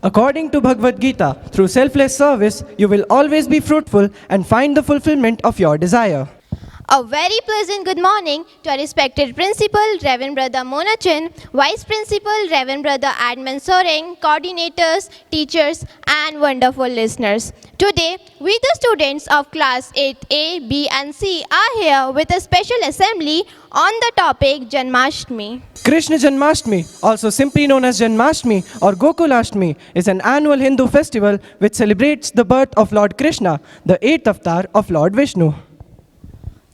According to Bhagavad Gita, through selfless service, you will always be fruitful and find the fulfillment of your desire. A very pleasant good morning to our respected Principal, Reverend Brother Monachan, Vice Principal, Reverend Brother Admin Soring, coordinators, teachers, and wonderful listeners. Today, we the students of class 8A, B, and C are here with a special assembly on the topic Janmashtami. Krishna Janmashtami, also simply known as Janmashtami or Gokulashtami, is an annual Hindu festival which celebrates the birth of Lord Krishna, the 8th avatar of Lord Vishnu.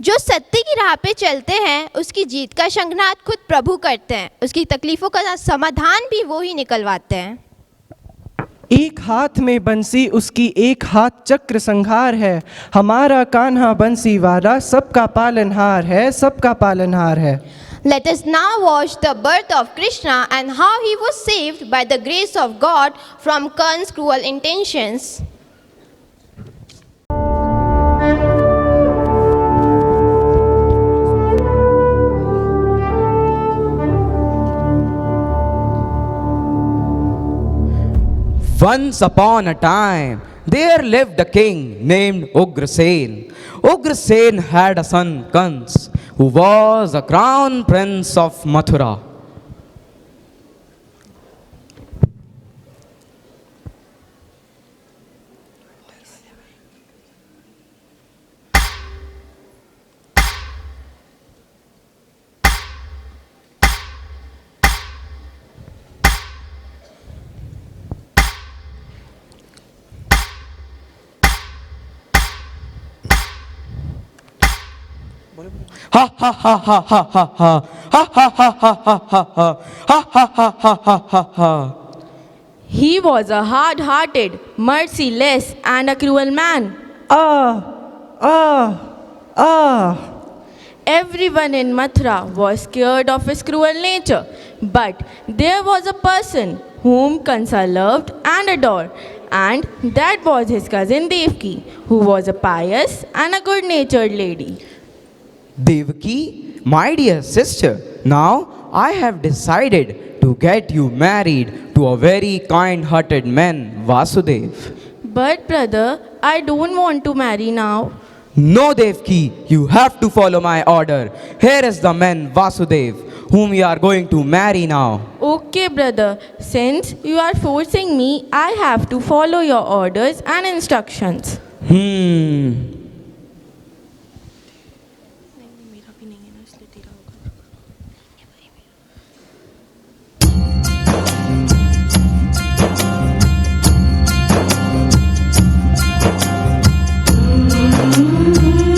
जो सत्य की राह पे चलते हैं उसकी जीत का शंखनाद खुद प्रभु करते हैं, उसकी तकलीफों का समाधान भी वो ही निकलवाते हैं. एक हाथ में बंसी उसकी एक हाथ चक्र संहार है, हमारा कान्हा बंसी वाला सबका पालनहार है, सबका पालनहार है. Let us now watch the birth of Krishna and how he was saved by the grace of God from Karna's cruel intentions. Once upon a time, there lived a king named Ugrasen. Ugrasen had a son, Kans, who was a crown prince of Mathura. Ha ha ha ha ha ha ha ha ha ha ha ha ha ha ha ha ha ha ha ha. He was a hard-hearted, merciless, and a cruel man. Everyone in Mathura was scared of his cruel nature. But there was a person whom Kansa loved and adored, and that was his cousin Devki, who was a pious and a good-natured lady. Devaki, my dear sister, now I have decided to get you married to a very kind-hearted man, Vasudev. But brother, I don't want to marry now. No, Devki, you have to follow my order. Here is the man, Vasudev, whom you are going to marry now. Okay, brother, since you are forcing me, I have to follow your orders and instructions.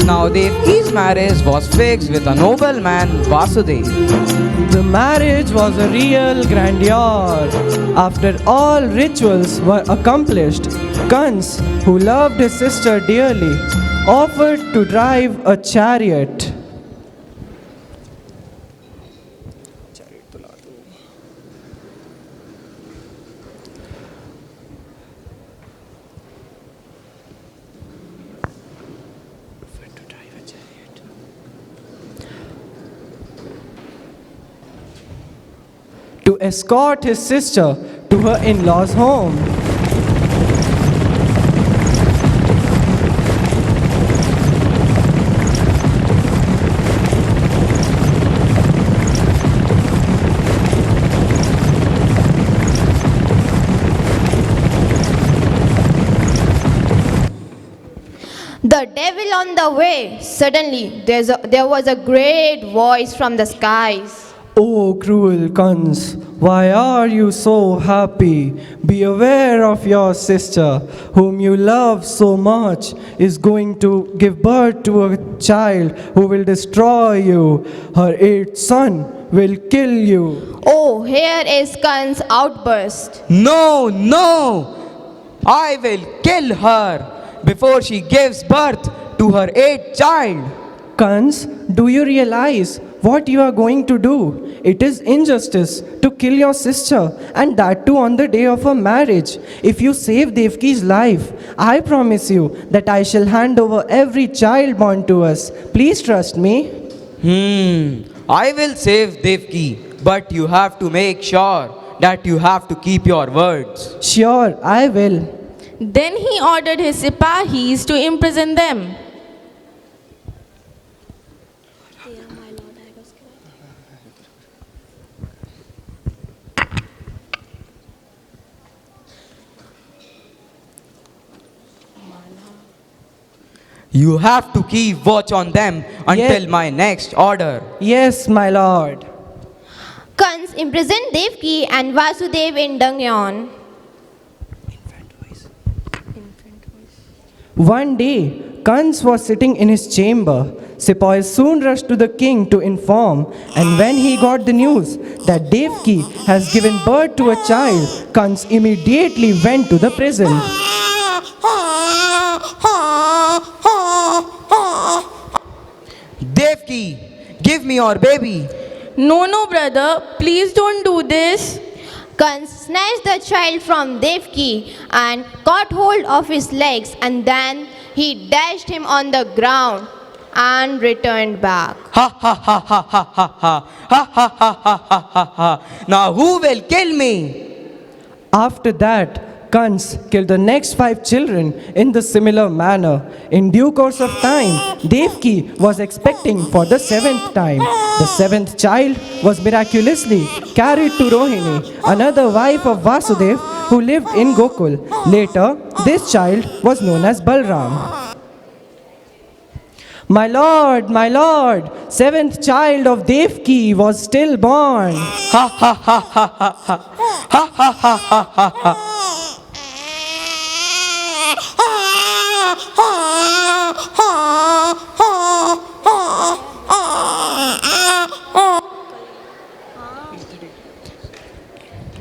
Now Devki's marriage was fixed with a noble man, Vasudev. The marriage was a real grandeur. After all rituals were accomplished, Kans, who loved his sister dearly, offered to drive a chariot. To escort his sister to her in-laws' home. The devil on the way. Suddenly, there was a great voice from the skies. Oh, cruel Kans, why are you so happy? Be aware of your sister, whom you love so much, is going to give birth to a child who will destroy you. Her eighth son will kill you. Oh, here is Kan's outburst. No, no! I will kill her before she gives birth to her eighth child. Kans, do you realize what you are going to do? It is injustice to kill your sister, and that too on the day of her marriage. If you save Devki's life, I promise you that I shall hand over every child born to us. Please trust me. I will save Devki, but you have to make sure that you have to keep your words. Sure, I will. Then he ordered his Sipahis to imprison them. You have to keep watch on them until Yes. my next order. Yes, my lord. Kans imprisoned Devki and Vasudev in Dangyan. One day, Kans was sitting in his chamber. Sepoys soon rushed to the king to inform, and when he got the news that Devki has given birth to a child, Kans immediately went to the prison. Devki, give me your baby. No, brother, please don't do this. Kans snatched the child from Devki and caught hold of his legs, and then he dashed him on the ground and returned back. Ha ha ha ha ha ha ha ha ha ha ha ha ha ha. Now who will kill me? After that, Kans killed the next 5 children in the similar manner. In due course of time, Devki was expecting for the 7th time. The 7th child was miraculously carried to Rohini, another wife of Vasudev who lived in Gokul. Later, this child was known as Balram. My lord, 7th child of Devki was stillborn. Ha ha ha ha ha ha ha ha ha ha ha ha.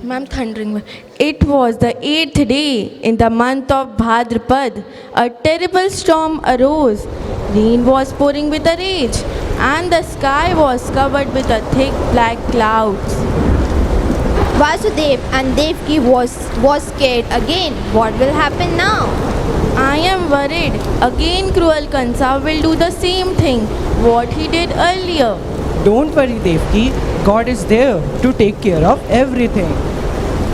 Ma'am, thundering. It was the 8th day in the month of Bhadrapad. A terrible storm arose. Rain was pouring with a rage, and the sky was covered with a thick black clouds. Vasudev and Devki was scared again. What will happen now? I am worried. Again, cruel Kansa will do the same thing what he did earlier. Don't worry, Devki. God is there to take care of everything.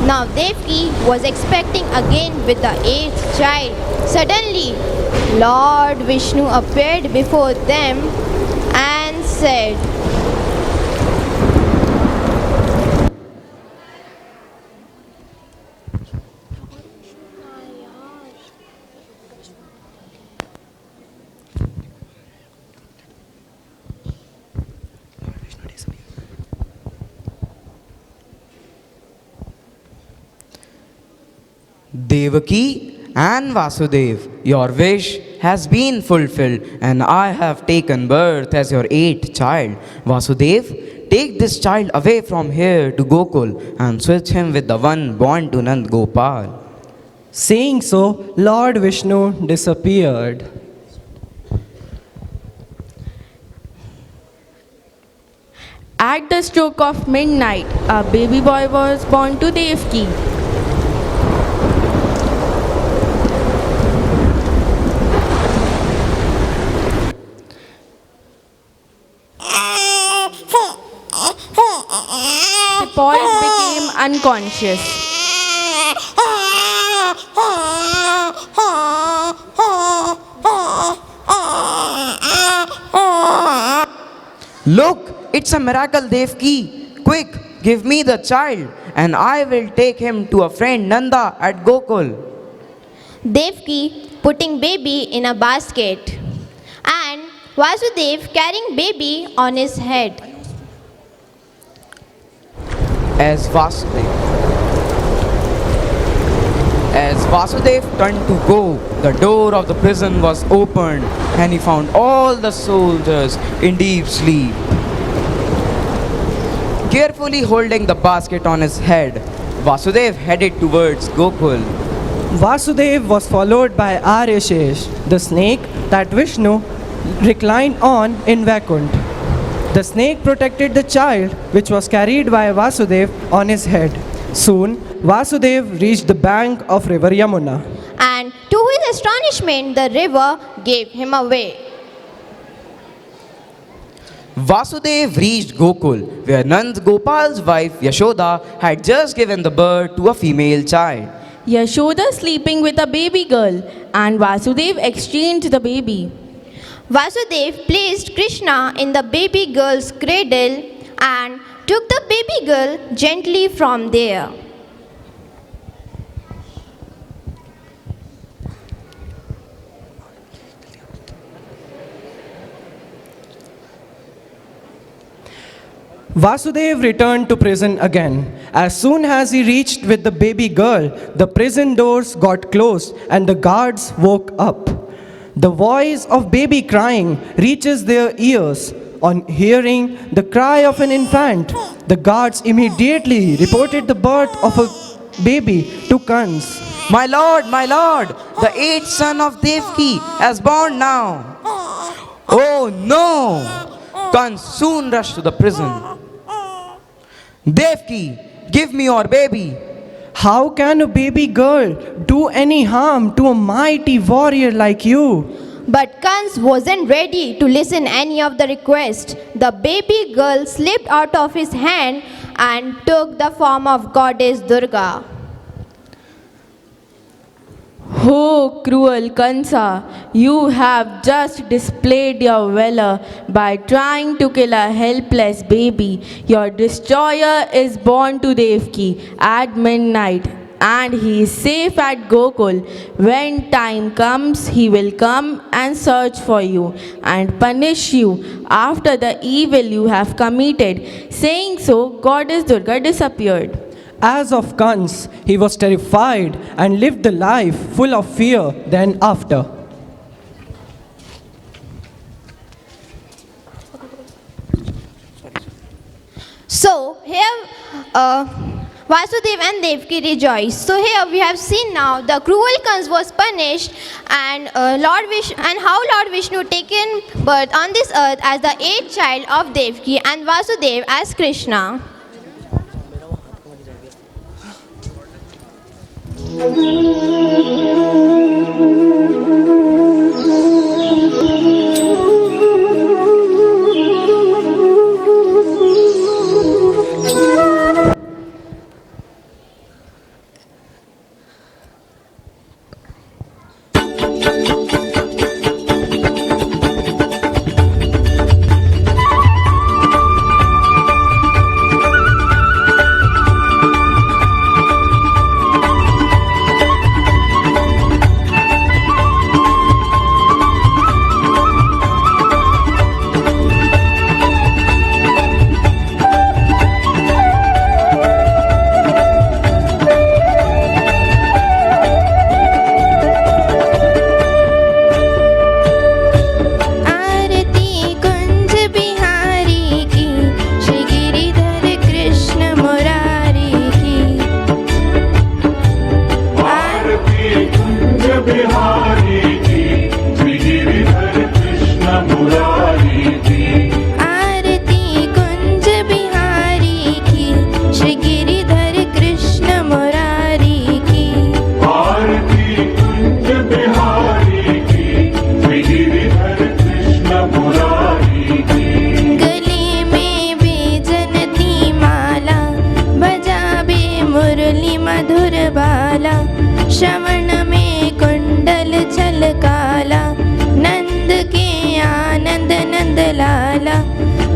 Now Devki was expecting again with the 8th child. Suddenly, Lord Vishnu appeared before them and said, Devaki and Vasudev, your wish has been fulfilled, and I have taken birth as your 8th child. Vasudev, take this child away from here to Gokul and switch him with the one born to Nand Gopal. Saying so, Lord Vishnu disappeared. At the stroke of midnight, a baby boy was born to Devki. The boy became unconscious. Look, it's a miracle, Devki. Quick, give me the child, and I will take him to a friend Nanda at Gokul. Devki putting baby in a basket and Vasudev carrying baby on his head. As Vasudev turned to go, the door of the prison was opened, and he found all the soldiers in deep sleep. Carefully holding the basket on his head, Vasudev headed towards Gokul. Vasudev was followed by Aryashesh, the snake that Vishnu reclined on in Vaikunt. The snake protected the child, which was carried by Vasudev on his head. Soon, Vasudev reached the bank of river Yamuna. And to his astonishment, the river gave him away. Vasudev reached Gokul, where Nand Gopal's wife Yashoda had just given the birth to a female child. Yashoda sleeping with a baby girl, and Vasudev exchanged the baby. Vasudev placed Krishna in the baby girl's cradle and took the baby girl gently from there. Vasudev returned to prison again. As soon as he reached with the baby girl, the prison doors got closed and the guards woke up. The voice of baby crying reaches their ears. On hearing the cry of an infant, the guards immediately reported the birth of a baby to Kans. My lord, the eighth son of Devki has born now. Oh no! Kans soon rushed to the prison. Devki, give me your baby. How can a baby girl do any harm to a mighty warrior like you? But Kans wasn't ready to listen any of the request. The baby girl slipped out of his hand and took the form of goddess Durga. Oh, cruel Kansa, you have just displayed your valor by trying to kill a helpless baby. Your destroyer is born to Devki at midnight, and he is safe at Gokul. When time comes, he will come and search for you and punish you after the evil you have committed. Saying so, Goddess Durga disappeared. As of Kans, he was terrified and lived the life full of fear then after. So here Vasudev and Devki rejoice. So here we have seen now the cruel Kans was punished and how Lord Vishnu taken birth on this earth as the eighth child of Devki and Vasudev as Krishna.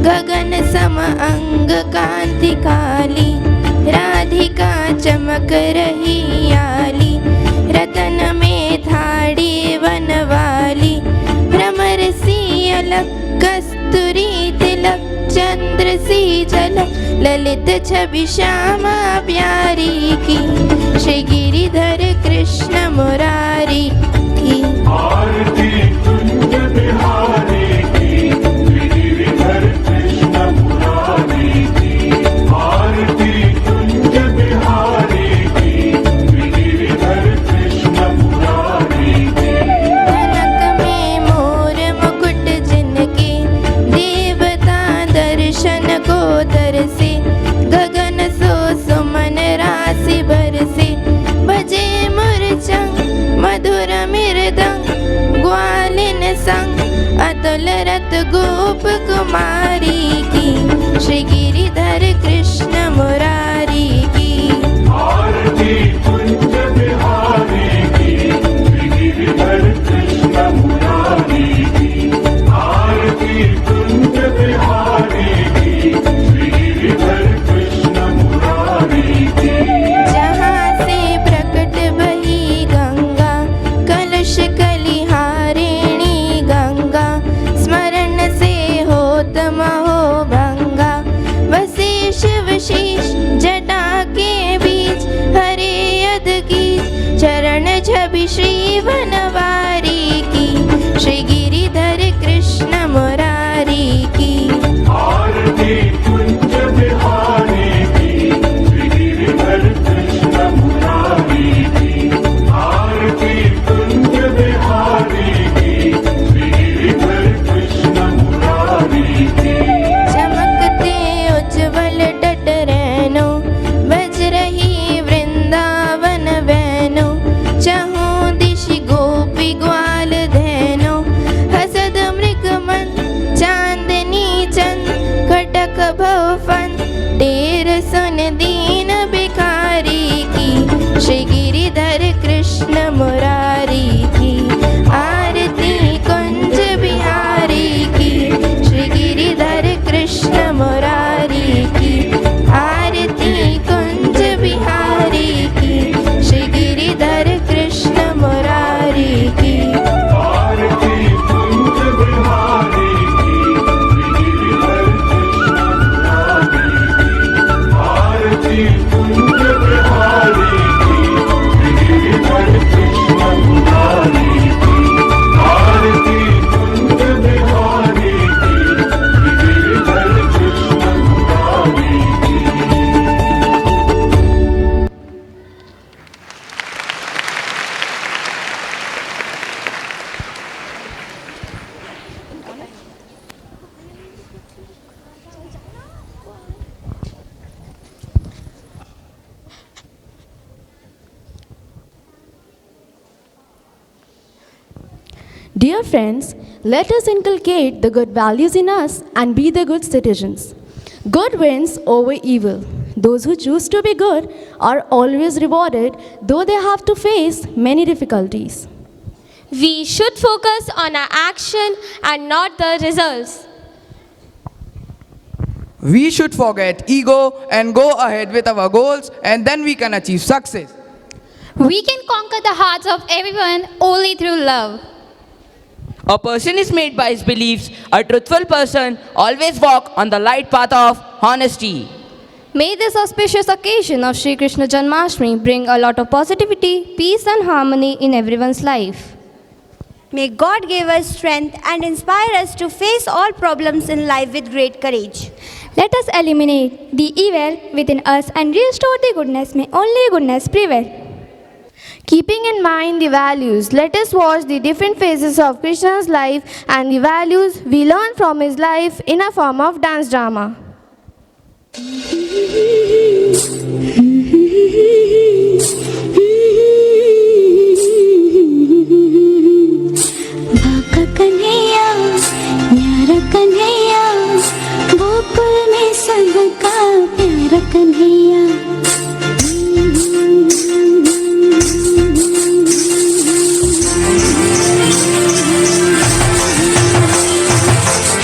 गगन सम अंग कांति काली, राधिका चमक रही आली, रतन में थाड़ी वनवाली, भ्रमर सी अलग कस्तूरी तिलक, चंद्र सी झलक ललित छवि श्यामा प्यारी की, श्री गिरिधर कृष्ण मुरारी की। आरती कुंज बिहारी की, श्री गिरिधर कृष्ण मुरारी की। आरती कुंज बिहारी की, श्री गिरिधर कृष्ण मुरारी की। कनक में मोर मुकुट जिनके, देवता दर्शन को तरसे, गगन सो सुमन राशि बरसे, बजे मुरचंग मधुर मृदंग ग्वाल डोल रत गोप कुमारी की, श्री गिरिधर कृष्ण मुरारी की। आरती कुंज बिहारी की, श्री गिरिधर कृष्ण मुरारी की। आरती कुंज बिहारी की, श्री गिरिधर कृष्ण मुरारी की। जहाँ से प्रकट बही गंगा, कलश कलिहारिणी गंगा, स्मरण से होत महो भंगा। वशिष्ठ वशिष्ठ जटा के बीच, हरे यद की चरण छवि श्री वनवारी की, श्री गिरिधर कृष्ण मुरारी की। आरती कुंज बिहारी की, श्री गिरिधर कृष्ण मुरारी की। आरती कुंज बिहारी की, श्री गिरिधर कृष्ण मुरारी की। चमकते उज्ज्वल तट रैनो, बज रही वृंदावन वैनो। चहु दिशि गोपी ग्वाल धैनो, हसद मृग मन चांदनी चंद। खटक भवन टेर सुन दीन भिखारी की, श्री गिरिधर कृष्ण मुरारी की। आरती कुंज बिहारी की, श्री गिरिधर कृष्ण मुरारी की। आरती कुंज बिहारी की, श्री गिरिधर कृष्ण मुरारी की। आरती कुंज बिहारी की, श्री गिरिधर कृष्ण मुरारी की। आरती कुंज बिहारी की, श्री गिरिधर कृष्ण मुरारी की। आरती कुंज बिहारी की, श्री गिरिधर कृष्ण मुरारी की। Dear friends, let us inculcate the good values in us and be the good citizens. Good wins over evil. Those who choose to be good are always rewarded, though they have to face many difficulties. We should focus on our action and not the results. We should forget ego and go ahead with our goals, and then we can achieve success. We can conquer the hearts of everyone only through love. A person is made by his beliefs. A truthful person always walk on the light path of honesty. May this auspicious occasion of Sri Krishna Janmashtami bring a lot of positivity, peace and harmony in everyone's life. May God give us strength and inspire us to face all problems in life with great courage. Let us eliminate the evil within us and restore the goodness. May only goodness prevail. Keeping in mind the values, let us watch the different phases of Krishna's life and the values we learn from his life in a form of dance drama. भाका कन्हैया, न्यारा कन्हैया, गोकुल में सबका प्यारा कन्हैया।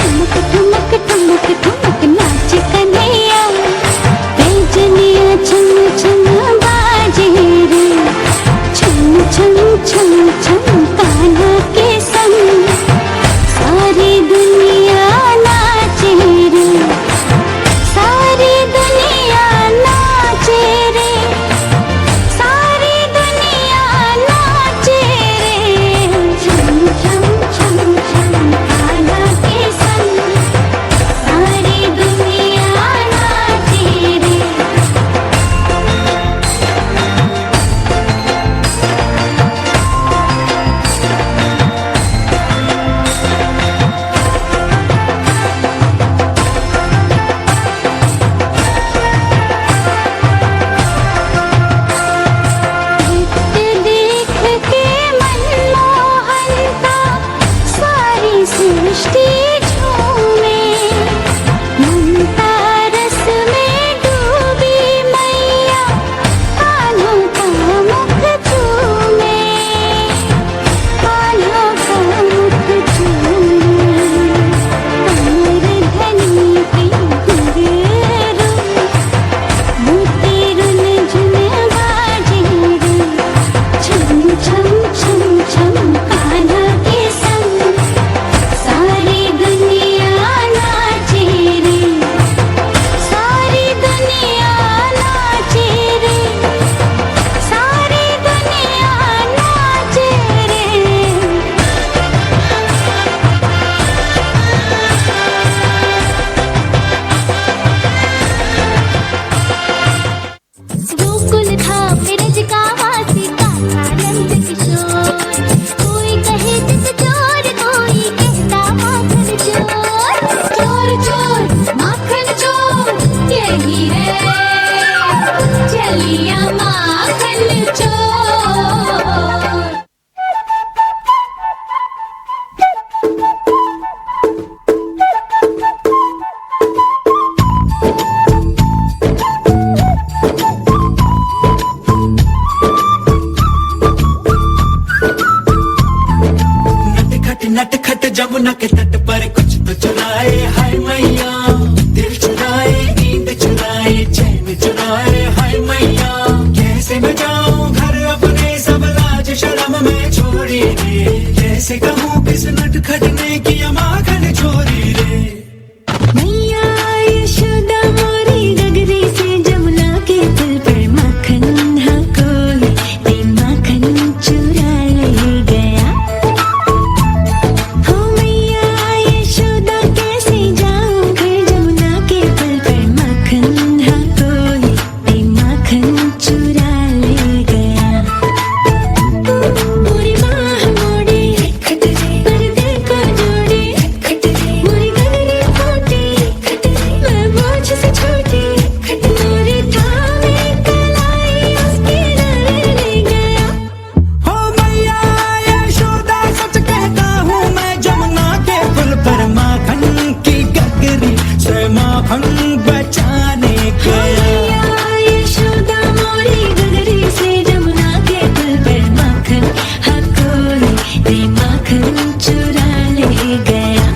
ठुमक ठुमक ठुमक ठुमक नाच यमुना के तट पर कुछ तो चुराए हाय मैया, दिल चुराए नींद चुराए चैन चुराए हाय मैया। कैसे मैं जाऊं घर अपने सब लाज शर्म में छोड़ी रे, कैसे कहूँ किस नटखट ने किया माखन चोरी रे। मैया यशोदा मोरी गगरी से जमुना के पुल पर माखन हाँ कोई ते माखन चुरा ले गया। हो मैया यशोदा कैसे जाऊं घर जमुना के पुल पर माखन हाँ कोई ते माखन चुरा ले गया। मोरी माँ मोड़ी पर्दे को जोड़ी, मोरी गगरी फूटी मैं बोझ से छोटी, मोरी थामे कलाई उसकी नजर ले गया। हो मैया यशोदा सच कहता हूँ मैं, जमुना के पुल पर माखन की गगरी से माखन बचाने गया। मैया यशोदा मोरी गगरी से जमुना के पुल पर माखन हाँ कोई ते माखन चुरा ले गया।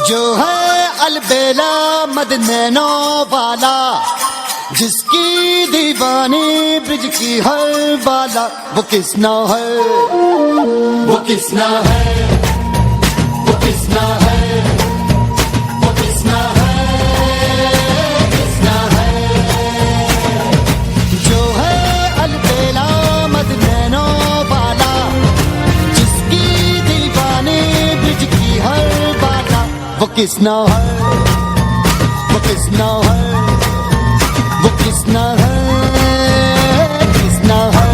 जो है अलबेला मद नैनों वाला, जिसकी दीवानी ब्रिज की हर बाला, वो किसना है, वो किसना है, वो किसना है, वो किसना है, किसना है। जो है अलबेला मद नैनों वाला, जिसकी दीवानी ब्रिज की हर बाला, वो किसना है, वो किसना है, वो किसना है, किसना है।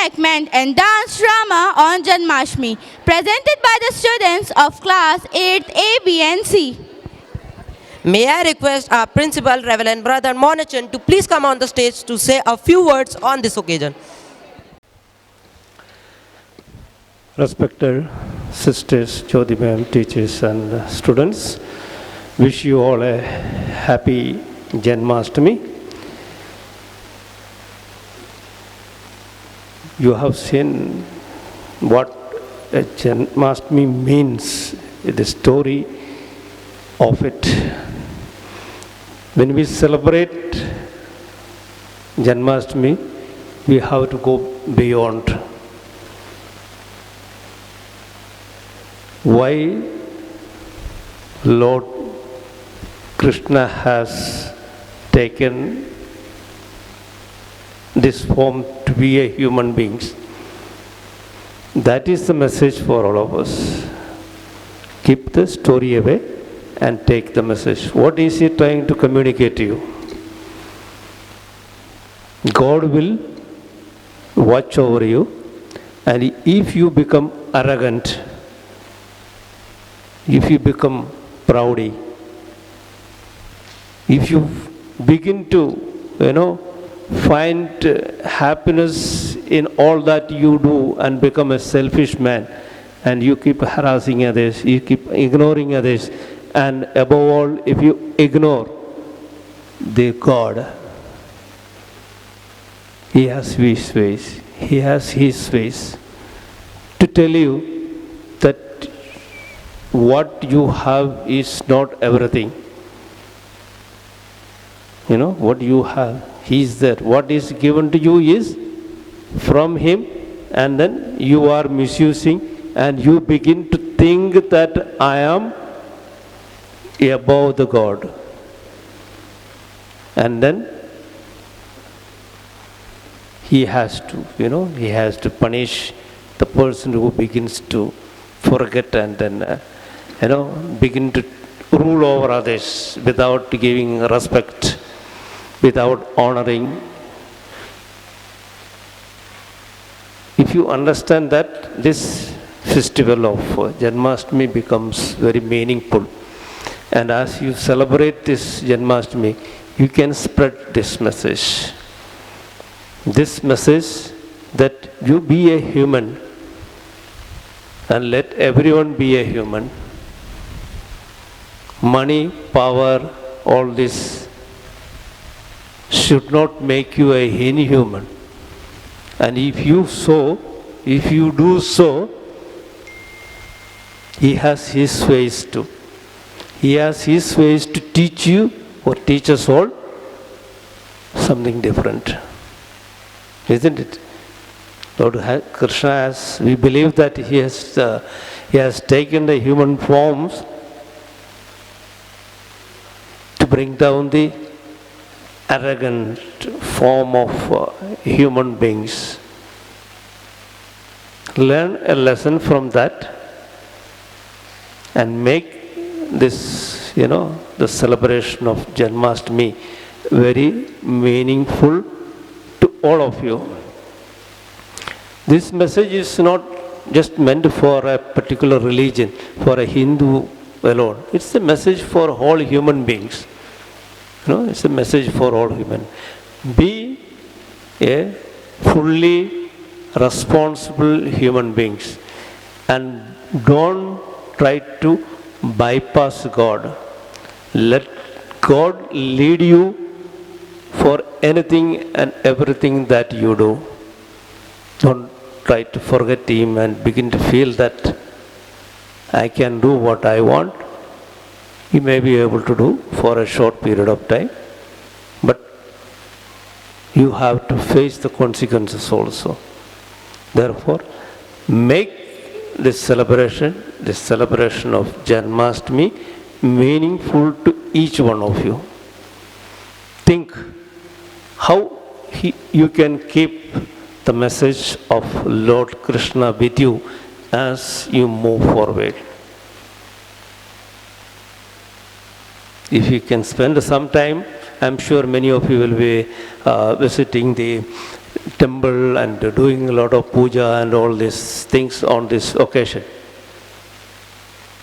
reenactment and dance drama on Janmashtami, presented by the students of class 8th A, B and C. May I request our principal, Reverend Brother Monachan, to please come on the stage to say a few words on this occasion. Respected sisters, Jyoti ma'am, teachers and students, wish you all a happy Janmashtami. You have seen what a Janmashtami means, the story of it. When we celebrate Janmashtami, we have to go beyond. Why Lord Krishna has taken this form to be a human being? That is the message for all of us. Keep the story away and take the message. What is he trying to communicate to you? God will watch over you, and if you become arrogant, if you become proudy, if you begin to, find happiness in all that you do and become a selfish man, and you keep harassing others, you keep ignoring others, and above all, if you ignore the God, He has His ways. He has His ways to tell you that what you have is not everything. What you have, He is there. What is given to you is from Him, and then you are misusing and you begin to think that I am above the God. And then He has to punish the person who begins to forget and then begin to rule over others without giving respect, without honoring. If you understand that, this festival of Janmashtami becomes very meaningful. And as you celebrate this Janmashtami, you can spread this message. This message that you be a human and let everyone be a human. Money, power, all this should not make you a inhuman. And if you do so, He has His ways too. He has His ways to teach you or teach us all something different. Isn't it? Lord Krishna we believe that He has taken the human forms to bring down the arrogant form of human beings. Learn a lesson from that and make this, the celebration of Janmashtami very meaningful to all of you. This message is not just meant for a particular religion, for a Hindu alone. It's a message for all human beings. It's a message for all human. Be a fully responsible human beings and don't try to bypass God. Let God lead you for anything and everything that you do. Don't try to forget Him and begin to feel that I can do what I want. You may be able to do for a short period of time, but you have to face the consequences also. Therefore, make this celebration of Janmashtami meaningful to each one of you. Think how you can keep the message of Lord Krishna with you as you move forward. If you can spend some time, I'm sure many of you will be visiting the temple and doing a lot of puja and all these things on this occasion.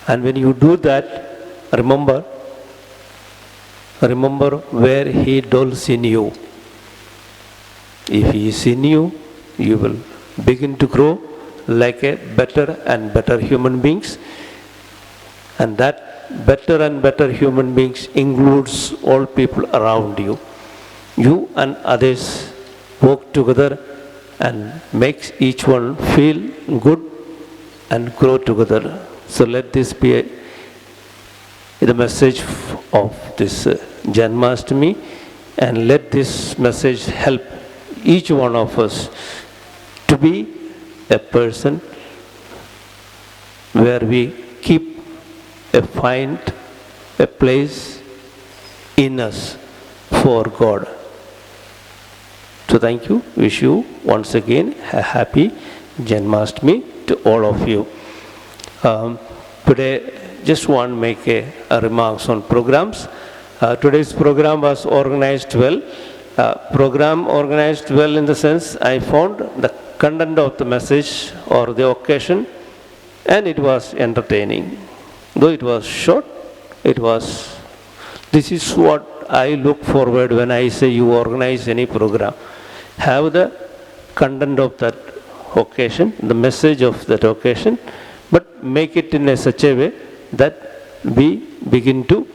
And when you do that, remember where He dwells in you. If He is in you, you will begin to grow like a better and better human beings. And that better and better human beings includes all people around you. You and others work together and makes each one feel good and grow together. So let this be the message of this Janmashtami, and let this message help each one of us to be a person where we find a place in us for God. So thank you. Wish you once again a happy Janmashtami to all of you. Today, just want to make a remarks on programs. Today's program was organized well. Program organized well in the sense I found the content of the message or the occasion, and it was entertaining. Though it was short, this is what I look forward when I say you organize any program. Have the content of that occasion, the message of that occasion, but make it in such a way that we begin to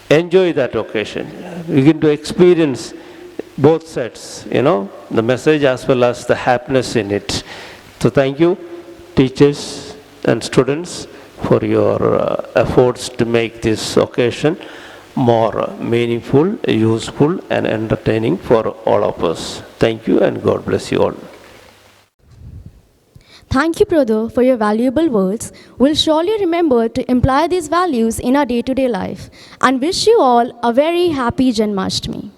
enjoy that occasion, begin to experience both sides, the message as well as the happiness in it. So thank you, teachers and students, for your efforts to make this occasion more meaningful, useful, and entertaining for all of us. Thank you, and God bless you all. Thank you, brother, for your valuable words. We'll surely remember to imply these values in our day-to-day life, and wish you all a very happy Janmashtami.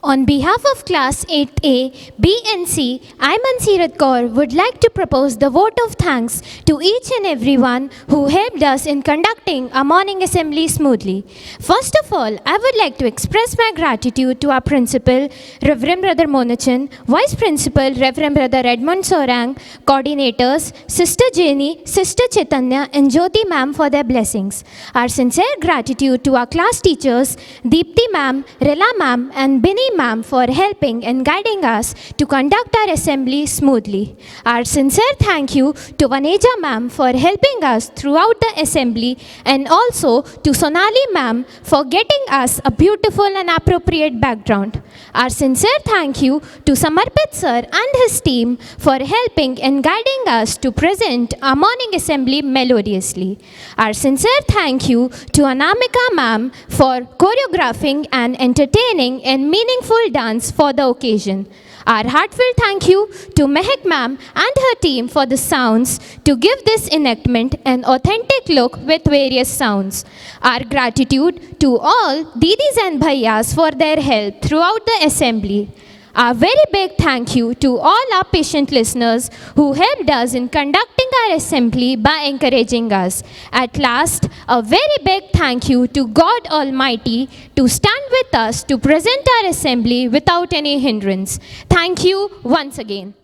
On behalf of Class 8A, B and C, I, Mansirat Kaur, would like to propose the vote of thanks to each and everyone who helped us in conducting our morning assembly smoothly. First of all, I would like to express my gratitude to our Principal, Reverend Brother Monachan, Vice Principal, Reverend Brother Edmund Sorang, Coordinators, Sister Jenny, Sister Chaitanya, and Jyoti Ma'am for their blessings. Our sincere gratitude to our class teachers, Deepti Ma'am, Rela Ma'am, and Bini Ma'am for helping and guiding us to conduct our assembly smoothly. Our sincere thank you to Vaneja Ma'am for helping us throughout the assembly, and also to Sonali Ma'am for getting us a beautiful and appropriate background. Our sincere thank you to Samarpit Sir and his team for helping and guiding us to present our morning assembly melodiously. Our sincere thank you to Anamika Ma'am for choreographing and entertaining and meaningful dance for the occasion. Our heartfelt thank you to Mehak Ma'am and her team for the sounds to give this enactment an authentic look with various sounds. Our gratitude to all Didis and Bhaiyas for their help throughout the assembly. A very big thank you to all our patient listeners who helped us in conducting our assembly by encouraging us. At last, a very big thank you to God Almighty to stand with us to present our assembly without any hindrance. Thank you once again.